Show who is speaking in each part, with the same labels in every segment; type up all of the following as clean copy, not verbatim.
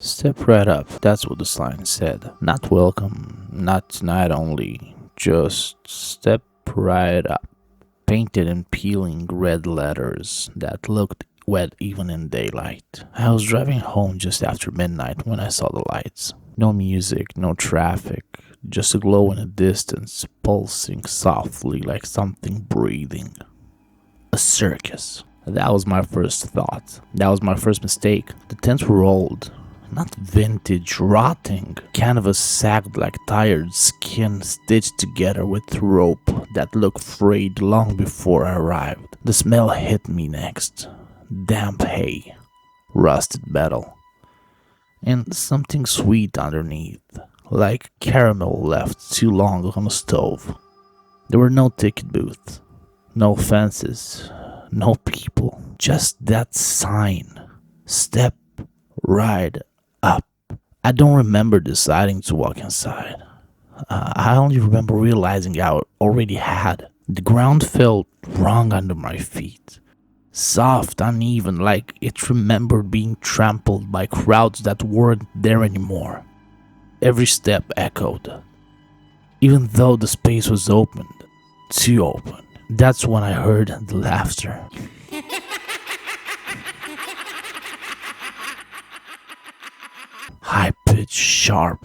Speaker 1: Step right up, that's what the sign said. Not welcome, not tonight only, just step right up. Painted in peeling red letters that looked wet even in daylight. I was driving home just after midnight when I saw the lights. No music, no traffic, just a glow in the distance, pulsing softly like something breathing. A circus. That was my first thought. That was my first mistake. The tents were old. Not vintage, rotting. Canvas sagged like tired skin stitched together with rope that looked frayed long before I arrived. The smell hit me next. Damp hay, rusted metal, and something sweet underneath, like caramel left too long on a stove. There were no ticket booths, no fences, no people, just that sign. Step right up. I don't remember deciding to walk inside. I only remember realizing I already had. The ground felt wrong under my feet. Soft, uneven, like it remembered being trampled by crowds that weren't there anymore. Every step echoed. Even though the space was opened, too open. That's when I heard the laughter. High-pitched, sharp,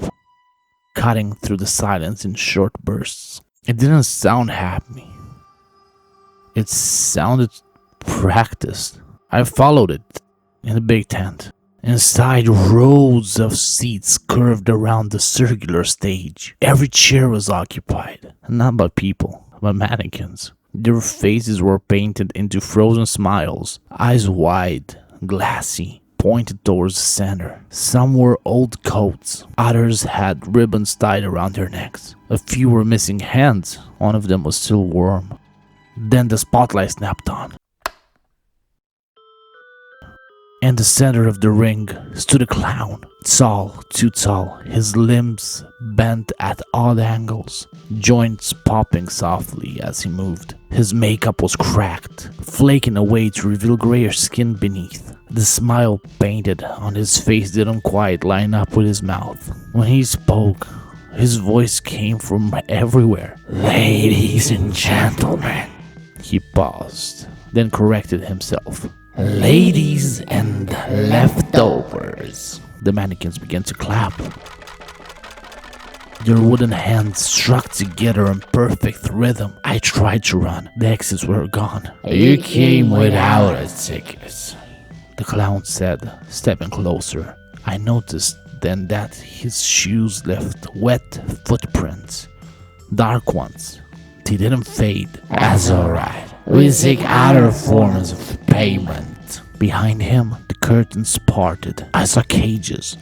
Speaker 1: cutting through the silence in short bursts. It didn't sound happy. It sounded practiced. I followed it in the big tent. Inside, rows of seats curved around the circular stage. Every chair was occupied, not by people, but mannequins. Their faces were painted into frozen smiles, eyes wide, glassy, pointed towards the center. Some wore old coats, others had ribbons tied around their necks. A few were missing hands, one of them was still warm. Then the spotlight snapped on. In the center of the ring stood a clown, tall, too tall, his limbs bent at odd angles, joints popping softly as he moved. His makeup was cracked, flaking away to reveal grayer skin beneath. The smile painted on his face didn't quite line up with his mouth. When he spoke, his voice came from everywhere. "Ladies and gentlemen," he paused, then corrected himself. "Ladies and leftovers." The mannequins began to clap. Their wooden hands struck together in perfect rhythm. I tried to run. The exits were gone. "You came without a ticket," the clown said, stepping closer. I noticed then that his shoes left wet footprints. Dark ones. They didn't fade. "That's alright. We take other forms of payment." Behind him, the curtains parted. I saw cages.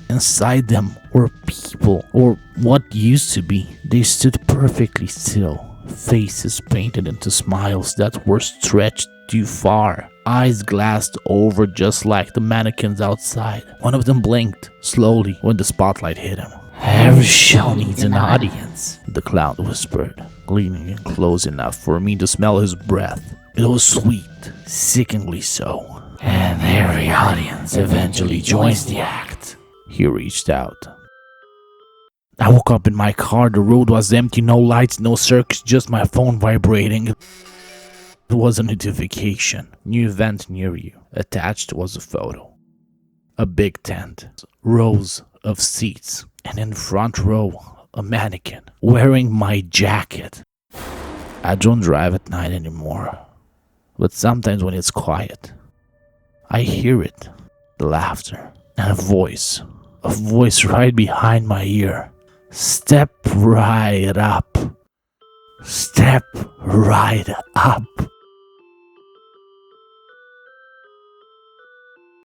Speaker 1: Inside them were people, or what used to be. They stood perfectly still, faces painted into smiles that were stretched too far, eyes glassed over just like the mannequins outside. One of them blinked, slowly, when the spotlight hit him. "Every show needs an audience," the clown whispered, leaning in close enough for me to smell his breath. It was sweet, sickeningly so. "And every audience eventually joins the act." He reached out. I woke up in my car. The road was empty, no lights, no circus, just my phone vibrating. It was a notification. "New event near you." Attached was a photo. A big tent, rows of seats, and in the front row, a mannequin wearing my jacket. I don't drive at night anymore, but sometimes when it's quiet, I hear it, the laughter, and a voice right behind my ear. "Step right up. Step right up."